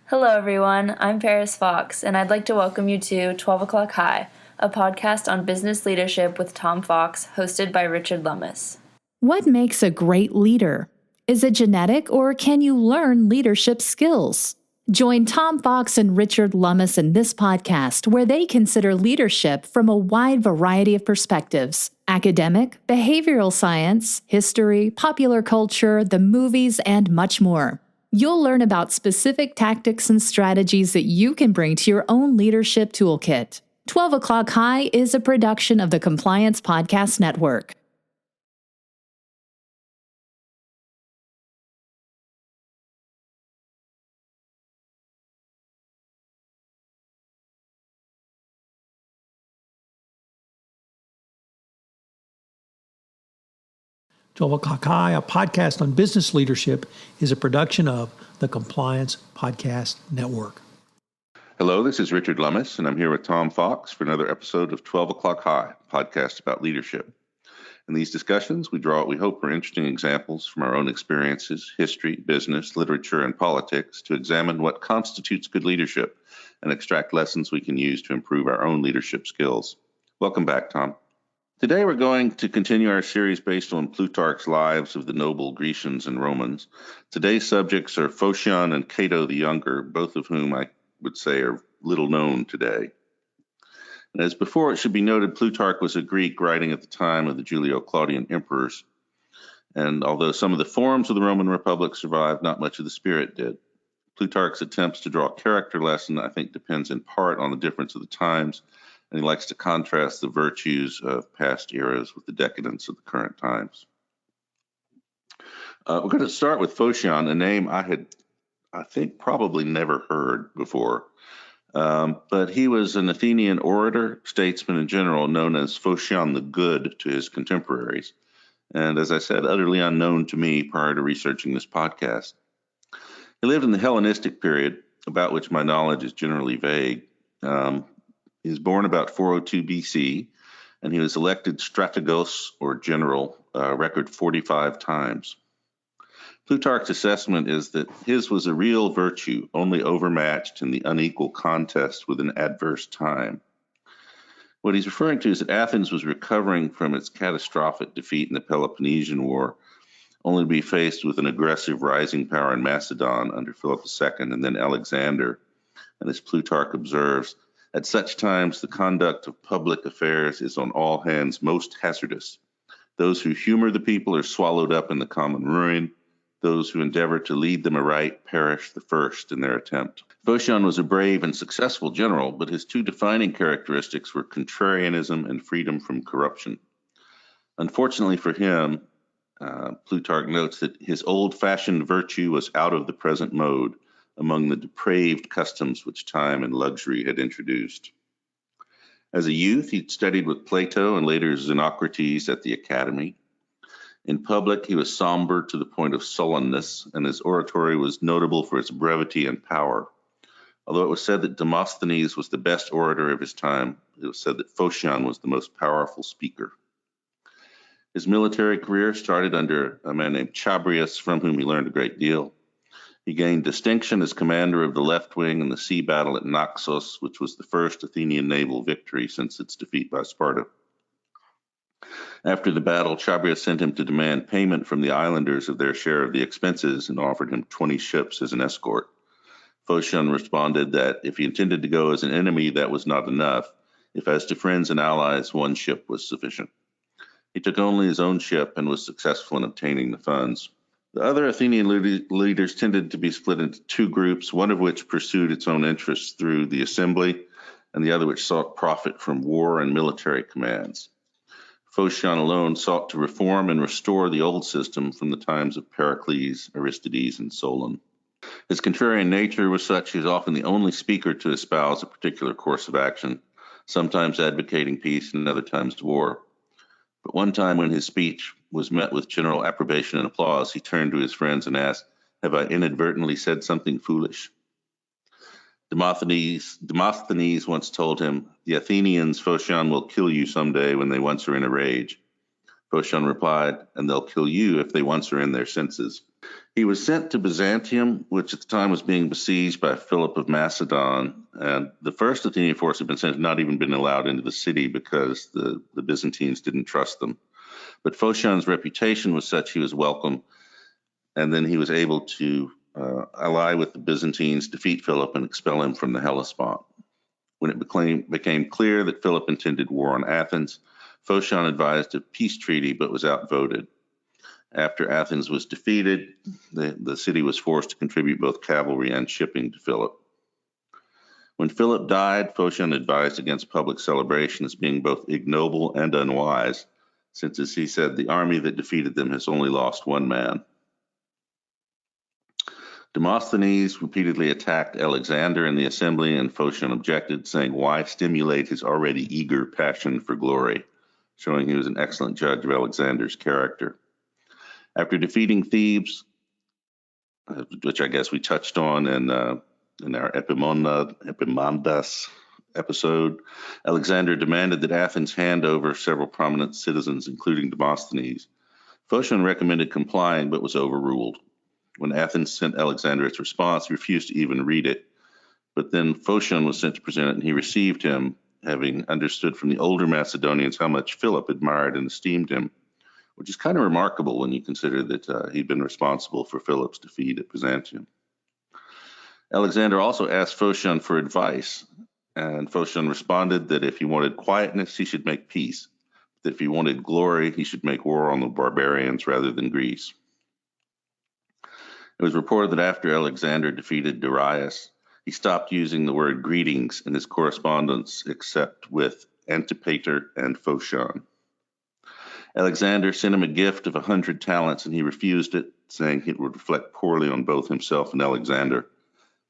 Hello, everyone. I'm Paris Fox, and I'd like to welcome you to 12 O'Clock High, a podcast on business leadership with Tom Fox, hosted by Richard Lummis. What makes a great leader? Is it genetic, or can you learn leadership skills? Join Tom Fox and Richard Lummis in this podcast, where they consider leadership from a wide variety of perspectives: academic, behavioral science, history, popular culture, the movies, and much more. You'll learn about specific tactics and strategies that you can bring to your own leadership toolkit. 12 O'Clock High is a production of the Compliance Podcast Network. "12 O'Clock High, a podcast on business leadership, is a production of the Compliance Podcast Network. Hello, this is Richard Lummis, and I'm here with Tom Fox for another episode of 12 O'Clock High, a podcast about leadership. In these discussions, we draw what we hope are interesting examples from our own experiences, history, business, literature, and politics to examine what constitutes good leadership and extract lessons we can use to improve our own leadership skills. Welcome back, Tom. Today we're going to continue our series based on Plutarch's lives of the noble Grecians and Romans. Today's subjects are Phocion and Cato the Younger, both of whom I would say are little known today. And as before, it should be noted Plutarch was a Greek writing at the time of the Julio-Claudian emperors. And although some of the forms of the Roman Republic survived, not much of the spirit did. Plutarch's attempts to draw a character lesson, I think, depends in part on the difference of the times, and he likes to contrast the virtues of past eras with the decadence of the current times. We're going to start with Phocion, a name I think, probably never heard before. But he was an Athenian orator, statesman in general, known as Phocion the Good to his contemporaries. And as I said, utterly unknown to me prior to researching this podcast. He lived in the Hellenistic period, about which my knowledge is generally vague. He was born about 402 BC, and he was elected strategos, or general, record 45 times. Plutarch's assessment is that his was a real virtue, only overmatched in the unequal contest with an adverse time. What he's referring to is that Athens was recovering from its catastrophic defeat in the Peloponnesian War, only to be faced with an aggressive rising power in Macedon under Philip II and then Alexander. And as Plutarch observes, at such times, the conduct of public affairs is on all hands most hazardous. Those who humor the people are swallowed up in the common ruin. Those who endeavor to lead them aright perish the first in their attempt. Phocion was a brave and successful general, but his two defining characteristics were contrarianism and freedom from corruption. Unfortunately for him, Plutarch notes that his old-fashioned virtue was out of the present mode, among the depraved customs which time and luxury had introduced. As a youth, he studied with Plato and later Xenocrates at the academy. In public, he was somber to the point of sullenness, and his oratory was notable for its brevity and power. Although it was said that Demosthenes was the best orator of his time, it was said that Phocion was the most powerful speaker. His military career started under a man named Chabrias, from whom he learned a great deal. He gained distinction as commander of the left wing in the sea battle at Naxos, which was the first Athenian naval victory since its defeat by Sparta. After the battle, Chabrias sent him to demand payment from the islanders of their share of the expenses and offered him 20 ships as an escort. Phocion responded that if he intended to go as an enemy, that was not enough. If as to friends and allies, one ship was sufficient. He took only his own ship and was successful in obtaining the funds. The other Athenian leaders tended to be split into two groups, one of which pursued its own interests through the assembly, and the other which sought profit from war and military commands. Phocion alone sought to reform and restore the old system from the times of Pericles, Aristides, and Solon. His contrarian nature was such he was often the only speaker to espouse a particular course of action, sometimes advocating peace and other times war. But one time when his speech was met with general approbation and applause, he turned to his friends and asked, "Have I inadvertently said something foolish?" Demosthenes once told him, "The Athenians, Phocion, will kill you someday when they once are in a rage." Phocion replied, "And they'll kill you if they once are in their senses." He was sent to Byzantium, which at the time was being besieged by Philip of Macedon. And the first Athenian force had been sent, had not even been allowed into the city because the Byzantines didn't trust them. But Phocion's reputation was such he was welcome, and then he was able to ally with the Byzantines, defeat Philip, and expel him from the Hellespont. When it became clear that Philip intended war on Athens, Phocion advised a peace treaty but was outvoted. After Athens was defeated, the city was forced to contribute both cavalry and shipping to Philip. When Philip died, Phocion advised against public celebration as being both ignoble and unwise, since, as he said, the army that defeated them has only lost one man. Demosthenes repeatedly attacked Alexander in the assembly, and Phocion objected, saying, "Why stimulate his already eager passion for glory?" showing he was an excellent judge of Alexander's character. After defeating Thebes, which I guess we touched on in our Epaminondas episode, Alexander demanded that Athens hand over several prominent citizens, including Demosthenes. Phocion recommended complying, but was overruled. When Athens sent Alexander its response, he refused to even read it. But then Phocion was sent to present it, and he received him, having understood from the older Macedonians how much Philip admired and esteemed him, which is kind of remarkable when you consider that he'd been responsible for Philip's defeat at Byzantium. Alexander also asked Phocion for advice, and Phocion responded that if he wanted quietness, he should make peace. That if he wanted glory, he should make war on the barbarians rather than Greece. It was reported that after Alexander defeated Darius, he stopped using the word greetings in his correspondence except with Antipater and Phocion. Alexander sent him a gift of 100 talents, and he refused it, saying it would reflect poorly on both himself and Alexander.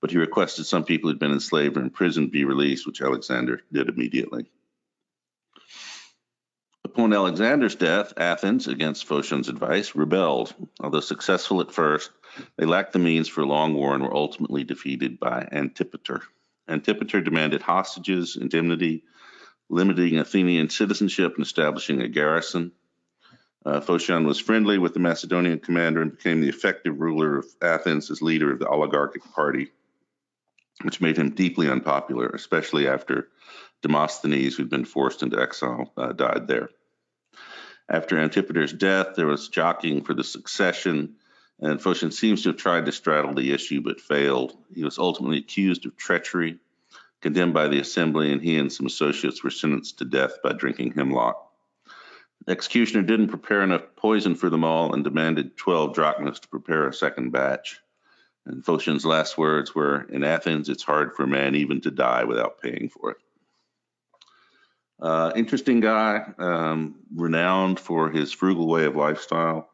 But he requested some people who'd been enslaved or in prison be released, which Alexander did immediately. Upon Alexander's death, Athens, against Phocion's advice, rebelled. Although successful at first, they lacked the means for a long war and were ultimately defeated by Antipater. Antipater demanded hostages, indemnity, limiting Athenian citizenship, and establishing a garrison. Phocion was friendly with the Macedonian commander and became the effective ruler of Athens as leader of the oligarchic party, which made him deeply unpopular, especially after Demosthenes, who'd been forced into exile, died there. After Antipater's death, there was jockeying for the succession, and Phocion seems to have tried to straddle the issue but failed. He was ultimately accused of treachery, condemned by the assembly, and he and some associates were sentenced to death by drinking hemlock. The executioner didn't prepare enough poison for them all and demanded 12 drachmas to prepare a second batch. And Phocion's last words were, "In Athens, it's hard for a man even to die without paying for it." Interesting guy, renowned for his frugal way of lifestyle.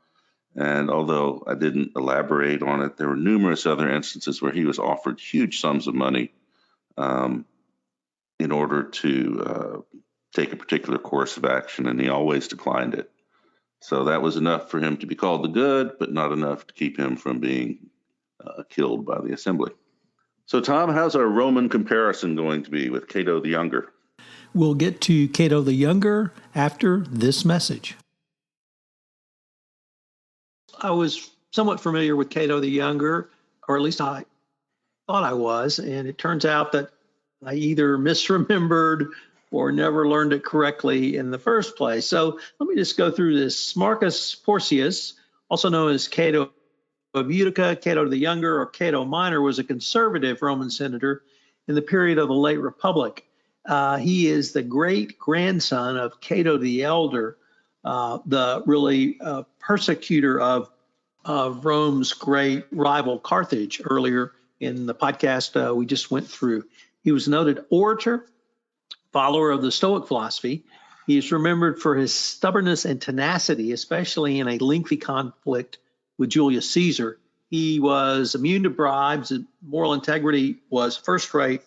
And although I didn't elaborate on it, there were numerous other instances where he was offered huge sums of money in order to take a particular course of action, and he always declined it. So that was enough for him to be called the good, but not enough to keep him from being killed by the assembly. So, Tom, how's our Roman comparison going to be with Cato the Younger? We'll get to Cato the Younger after this message. I was somewhat familiar with Cato the Younger, or at least I thought I was, and it turns out that I either misremembered or never learned it correctly in the first place. So let me just go through this. Marcus Porcius, also known as Cato of Utica, Cato the Younger, or Cato Minor, was a conservative Roman senator in the period of the late Republic. He is the great-grandson of Cato the Elder, the really persecutor of Rome's great rival Carthage earlier in the podcast we just went through. He was a noted orator, follower of the Stoic philosophy. He is remembered for his stubbornness and tenacity, especially in a lengthy conflict with Julius Caesar. He was immune to bribes, and moral integrity was first rate,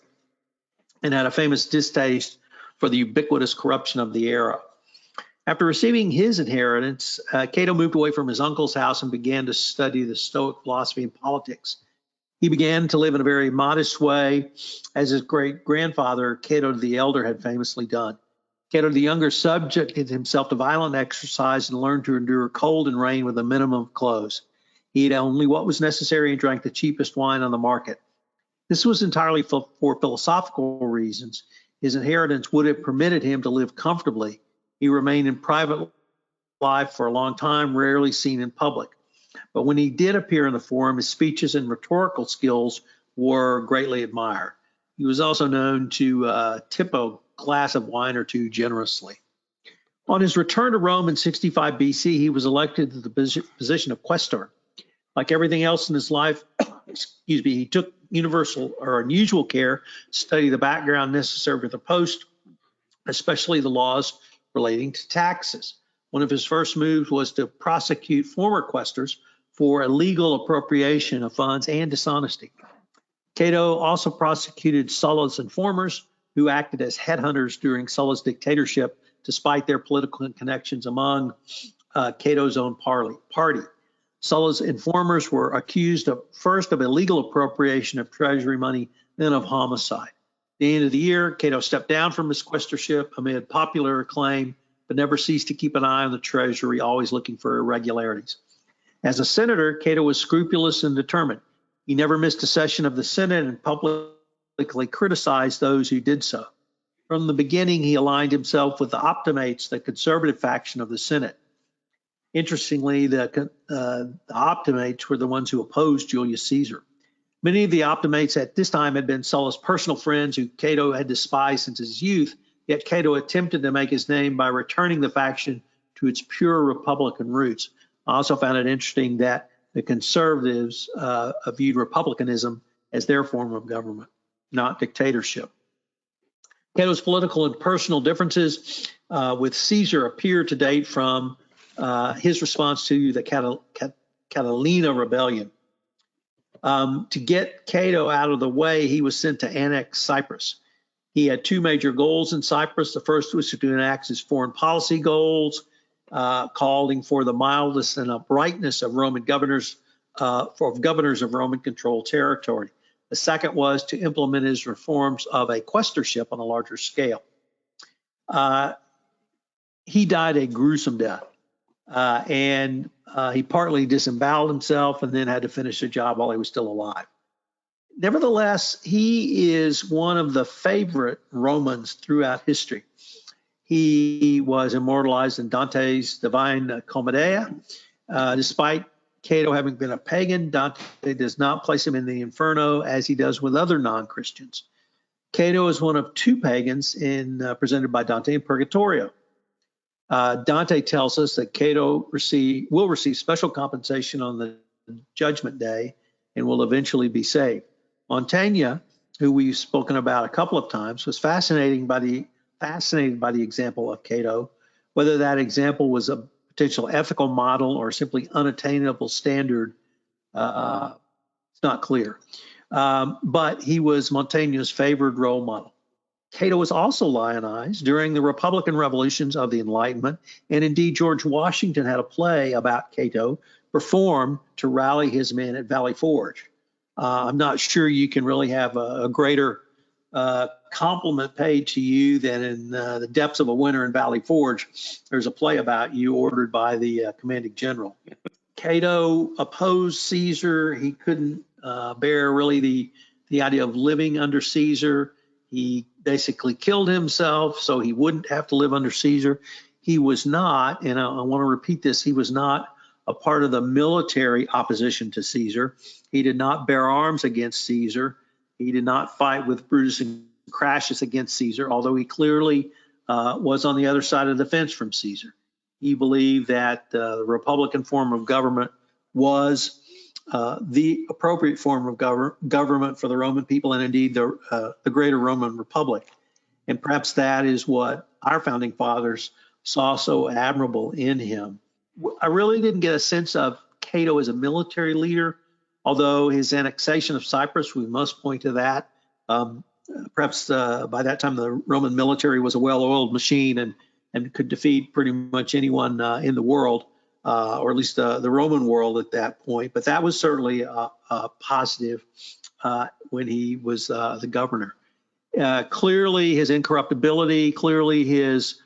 and had a famous distaste for the ubiquitous corruption of the era. After receiving his inheritance, Cato moved away from his uncle's house and began to study the Stoic philosophy and politics. He began to live in a very modest way, as his great-grandfather, Cato the Elder, had famously done. Cato the Younger subjected himself to violent exercise and learned to endure cold and rain with a minimum of clothes. He ate only what was necessary and drank the cheapest wine on the market. This was entirely for philosophical reasons. His inheritance would have permitted him to live comfortably. He remained in private life for a long time, rarely seen in public. But when he did appear in the forum, his speeches and rhetorical skills were greatly admired. He was also known to tip a glass of wine or two generously. On his return to Rome in 65 BC, he was elected to the position of quaestor. Like everything else in his life, he took universal or unusual care to study the background necessary for the post, especially the laws relating to taxes. One of his first moves was to prosecute former quaestors for illegal appropriation of funds and dishonesty. Cato also prosecuted Sulla's informers, who acted as headhunters during Sulla's dictatorship, despite their political connections among Cato's own party. Sulla's informers were accused first of illegal appropriation of treasury money, then of homicide. At the end of the year, Cato stepped down from his quaestorship amid popular acclaim, but never ceased to keep an eye on the treasury, always looking for irregularities. As a senator, Cato was scrupulous and determined. He never missed a session of the Senate and publicly criticized those who did so. From the beginning, he aligned himself with the Optimates, the conservative faction of the Senate. Interestingly, the Optimates were the ones who opposed Julius Caesar. Many of the Optimates at this time had been Sulla's personal friends who Cato had despised since his youth, yet Cato attempted to make his name by returning the faction to its pure Republican roots. I also found it interesting that the conservatives viewed republicanism as their form of government, not dictatorship. Cato's political and personal differences with Caesar appear to date from his response to the Catiline rebellion. To get Cato out of the way, he was sent to annex Cyprus. He had two major goals in Cyprus. The first was to enact his foreign policy goals, calling for the mildness and uprightness of Roman governors, of Roman-controlled territory. The second was to implement his reforms of a quaestorship on a larger scale. He died a gruesome death. And he partly disemboweled himself and then had to finish the job while he was still alive. Nevertheless, he is one of the favorite Romans throughout history. He was immortalized in Dante's Divine Commedia. Despite Cato having been a pagan, Dante does not place him in the Inferno as he does with other non-Christians. Cato is one of two pagans presented by Dante in Purgatorio. Dante tells us that Cato will receive special compensation on the judgment day and will eventually be saved. Montaigne, who we've spoken about a couple of times, was fascinated by the example of Cato. Whether that example was a potential ethical model or simply unattainable standard, it's not clear. But he was Montaigne's favored role model. Cato was also lionized during the Republican revolutions of the Enlightenment, and indeed George Washington had a play about Cato performed to rally his men at Valley Forge. I'm not sure you can really have a greater compliment paid to you than in the depths of a winter in Valley Forge. There's a play about you ordered by the commanding general. Cato opposed Caesar. He couldn't bear really the idea of living under Caesar. He basically killed himself so he wouldn't have to live under Caesar. He was not, and I want to repeat this, he was not a part of the military opposition to Caesar. He did not bear arms against Caesar. He did not fight with Brutus and Crassus against Caesar, although he clearly was on the other side of the fence from Caesar. He believed that the Republican form of government was the appropriate form of government for the Roman people and indeed the greater Roman Republic. And perhaps that is what our founding fathers saw so admirable in him. I really didn't get a sense of Cato as a military leader, although his annexation of Cyprus, we must point to that. Perhaps by that time the Roman military was a well-oiled machine and could defeat pretty much anyone in the world. Or at least the Roman world at that point. But that was certainly a positive when he was the governor. Clearly his incorruptibility, clearly his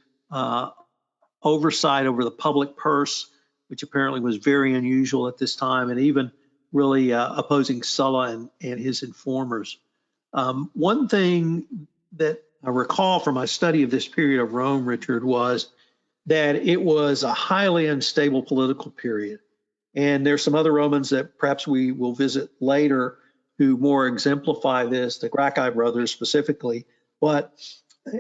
oversight over the public purse which apparently was very unusual at this time, and even really opposing Sulla and his informers. One thing that I recall from my study of this period of Rome, Richard, was that it was a highly unstable political period. And there's some other Romans that perhaps we will visit later who more exemplify this, the Gracchi brothers specifically. But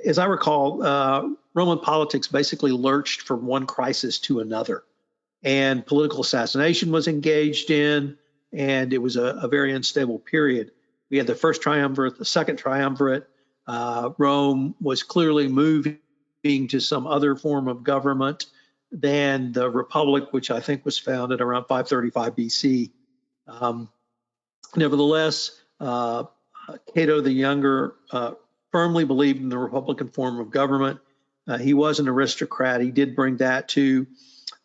as I recall, Roman politics basically lurched from one crisis to another. And political assassination was engaged in, and it was a very unstable period. We had the first triumvirate, the second triumvirate. Rome was clearly moving to some other form of government than the Republic, which I think was founded around 535 BC. Nevertheless, Cato the Younger firmly believed in the Republican form of government. He was an aristocrat. He did bring that to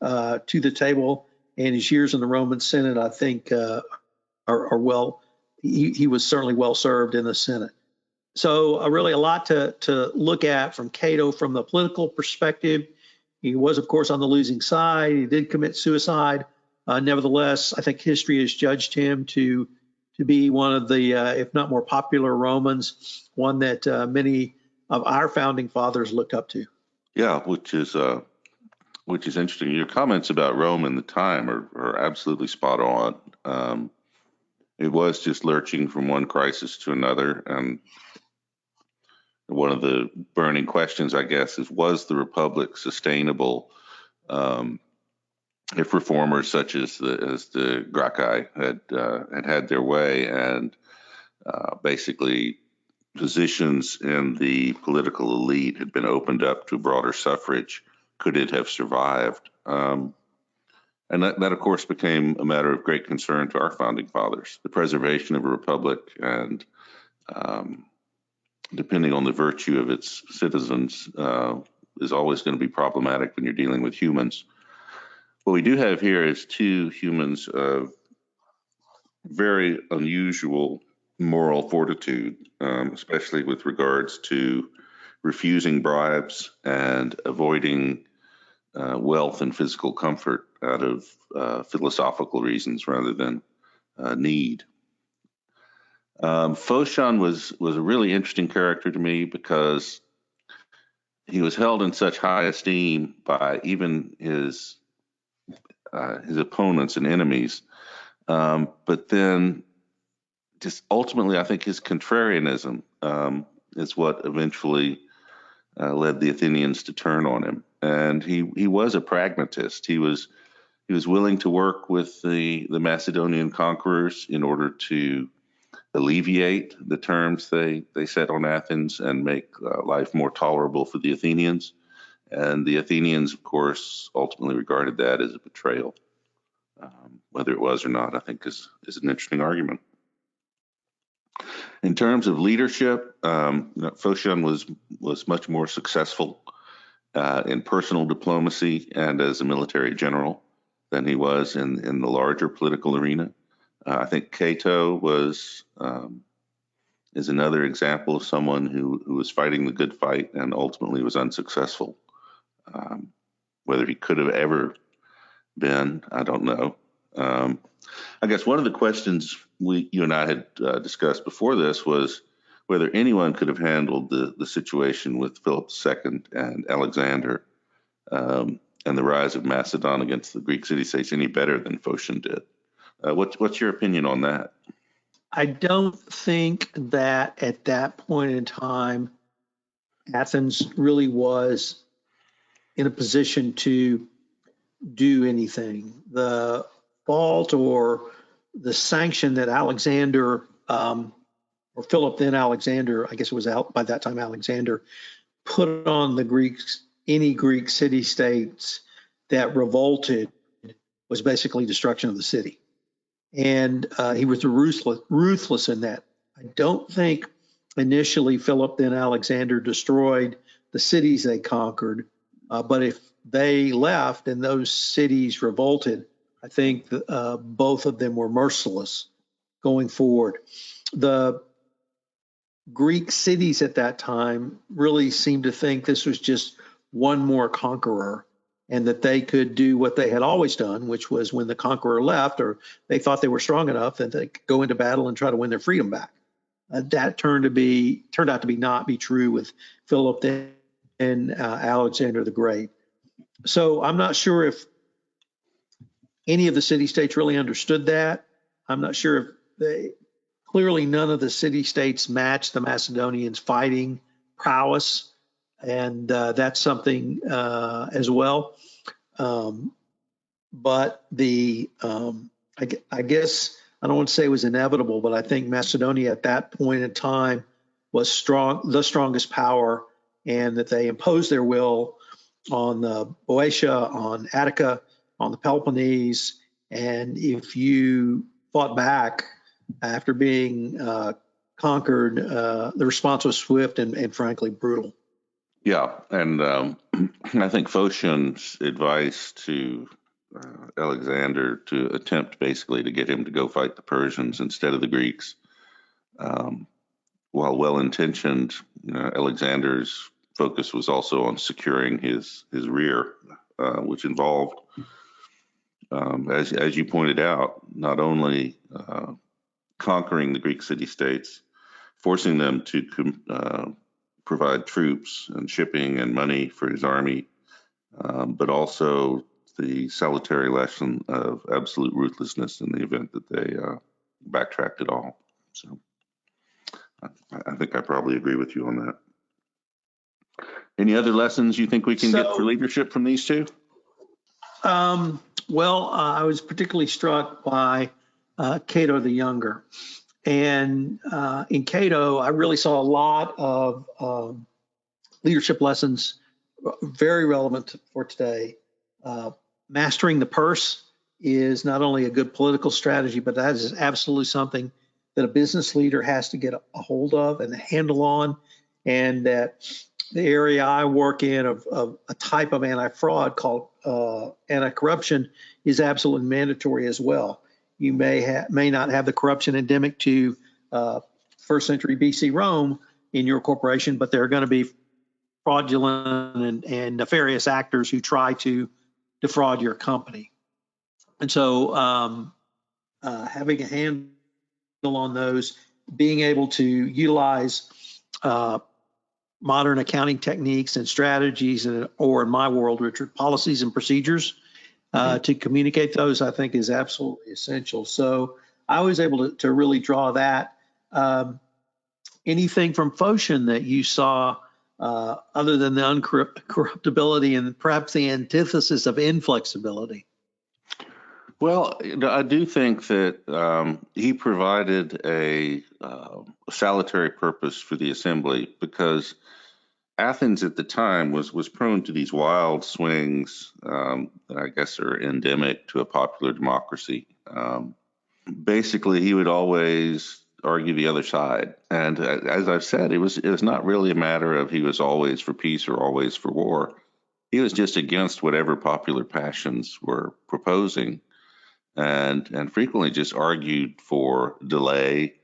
the table, and his years in the Roman Senate, I think, are well. He was certainly well served in the Senate. So really a lot to look at from Cato from the political perspective. He was, of course, on the losing side. He did commit suicide. Nevertheless, I think history has judged him to be one of the, if not more popular Romans, one that many of our founding fathers looked up to. Yeah, which is interesting. Your comments about Rome in the time are absolutely spot on. It was just lurching from one crisis to another, and one of the burning questions, I guess, is was the Republic sustainable if reformers such as the Gracchi had their way, and basically positions in the political elite had been opened up to broader suffrage? Could it have survived? And that, of course, became a matter of great concern to our founding fathers. The preservation of a republic, and depending on the virtue of its citizens, is always going to be problematic when you're dealing with humans. What we do have here is two humans of very unusual moral fortitude, especially with regards to refusing bribes and avoiding wealth and physical comfort out of philosophical reasons rather than need. Phocion was a really interesting character to me because he was held in such high esteem by even his opponents and enemies, but then just ultimately, I think his contrarianism is what eventually led the Athenians to turn on him. And he was a pragmatist. He was willing to work with the Macedonian conquerors in order to alleviate the terms they set on Athens and make life more tolerable for the Athenians. And the Athenians, of course, ultimately regarded that as a betrayal. Whether it was or not, I think is an interesting argument. In terms of leadership, Phocion was much more successful in personal diplomacy and as a military general than he was in the larger political arena. I think Cato is another example of someone who was fighting the good fight and ultimately was unsuccessful. Whether he could have ever been, I don't know. I guess one of the questions you and I had discussed before this was whether anyone could have handled the situation with Philip II and Alexander and the rise of Macedon against the Greek city-states any better than Phocion did. What's your opinion on that? I don't think that at that point in time, Athens really was in a position to do anything. The fault or the sanction that Alexander, or Philip then Alexander, I guess it was out by that time Alexander, put on the Greeks, any Greek city-states that revolted, was basically destruction of the city. And he was ruthless in that. I don't think initially Philip then Alexander destroyed the cities they conquered, but if they left and those cities revolted, I think both of them were merciless going forward. The Greek cities at that time really seemed to think this was just one more conqueror, and that they could do what they had always done, which was when the conqueror left, or they thought they were strong enough, that they could go into battle and try to win their freedom back. That turned out to be not be true with Philip and Alexander the Great. So I'm not sure if any of the city-states really understood that. I'm not sure if clearly none of the city-states matched the Macedonians' fighting prowess, and that's something as well. But I guess I don't want to say it was inevitable, but I think Macedonia at that point in time was the strongest power, and that they imposed their will on Boeotia, on Attica, on the Peloponnese. And if you fought back after being conquered, the response was swift and frankly brutal. Yeah, and I think Phocion's advice to Alexander to attempt basically to get him to go fight the Persians instead of the Greeks, while well-intentioned, Alexander's focus was also on securing his rear, which involved, as you pointed out, not only conquering the Greek city-states, forcing them to provide troops and shipping and money for his army, but also the salutary lesson of absolute ruthlessness in the event that they backtracked at all. So I think I probably agree with you on that. Any other lessons you think we can get for leadership from these two? Well, I was particularly struck by Cato the Younger. And in Cato, I really saw a lot of leadership lessons very relevant for today. Mastering the purse is not only a good political strategy, but that is absolutely something that a business leader has to get a hold of and a handle on. And that the area I work in of a type of anti-fraud called anti-corruption is absolutely mandatory as well. You may not have the corruption endemic to first century BC Rome in your corporation, but there are going to be fraudulent and nefarious actors who try to defraud your company. And so having a handle on those, being able to utilize modern accounting techniques and strategies, or in my world, Richard, policies and procedures to communicate those, I think is absolutely essential. So I was able to really draw that. Anything from Phocion that you saw other than the uncorruptibility and perhaps the antithesis of inflexibility? Well, I do think that he provided a salutary purpose for the assembly, because Athens at the time was prone to these wild swings that I guess are endemic to a popular democracy. Basically, he would always argue the other side, and as I've said, it was not really a matter of he was always for peace or always for war. He was just against whatever popular passions were proposing, and frequently just argued for delay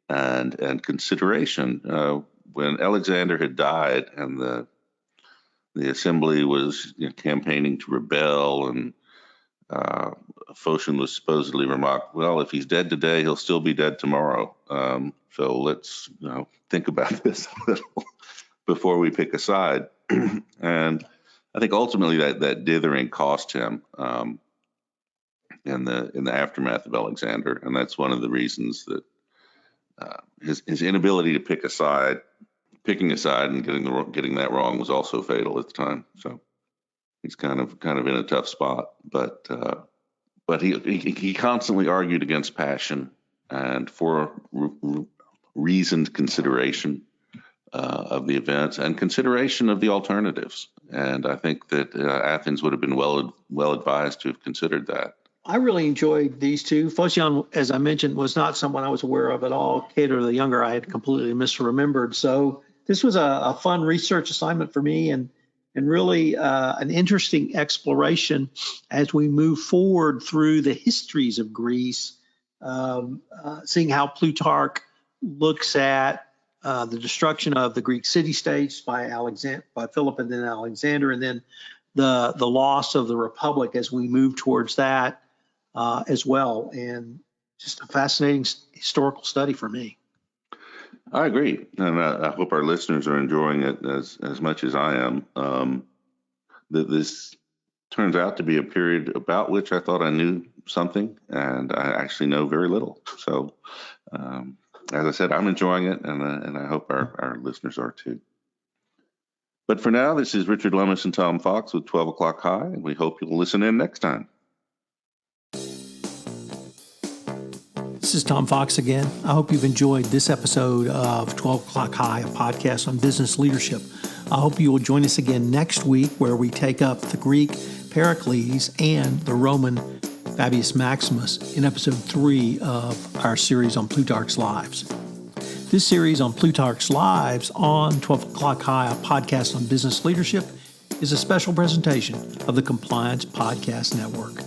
and consideration. When Alexander had died and the assembly was campaigning to rebel, and Phocion was supposedly remarked, well, if he's dead today, he'll still be dead tomorrow. So let's think about this a little before we pick a side. And I think ultimately that dithering cost him in the aftermath of Alexander, and that's one of the reasons that his inability to picking a side and getting that wrong was also fatal at the time. So he's kind of in a tough spot, but he constantly argued against passion and for reasoned consideration of the events and consideration of the alternatives. And I think that Athens would have been well advised to have considered that. I really enjoyed these two. Phocion, as I mentioned, was not someone I was aware of at all. Cato the Younger, I had completely misremembered. So this was a fun research assignment for me, and really an interesting exploration as we move forward through the histories of Greece, seeing how Plutarch looks at the destruction of the Greek city-states by Philip and then Alexander, and then the loss of the Republic as we move towards that as well. And just a fascinating historical study for me. I agree, and I hope our listeners are enjoying it as much as I am. This turns out to be a period about which I thought I knew something, and I actually know very little. So, as I said, I'm enjoying it, and I hope our listeners are too. But for now, this is Richard Lummis and Tom Fox with 12 O'Clock High, and we hope you'll listen in next time. This is Tom Fox again. I hope you've enjoyed this episode of 12 O'Clock High, a podcast on business leadership. I hope you will join us again next week, where we take up the Greek Pericles and the Roman Fabius Maximus in episode 3 of our series on Plutarch's Lives. This series on Plutarch's Lives on 12 O'Clock High, a podcast on business leadership, is a special presentation of the Compliance Podcast Network.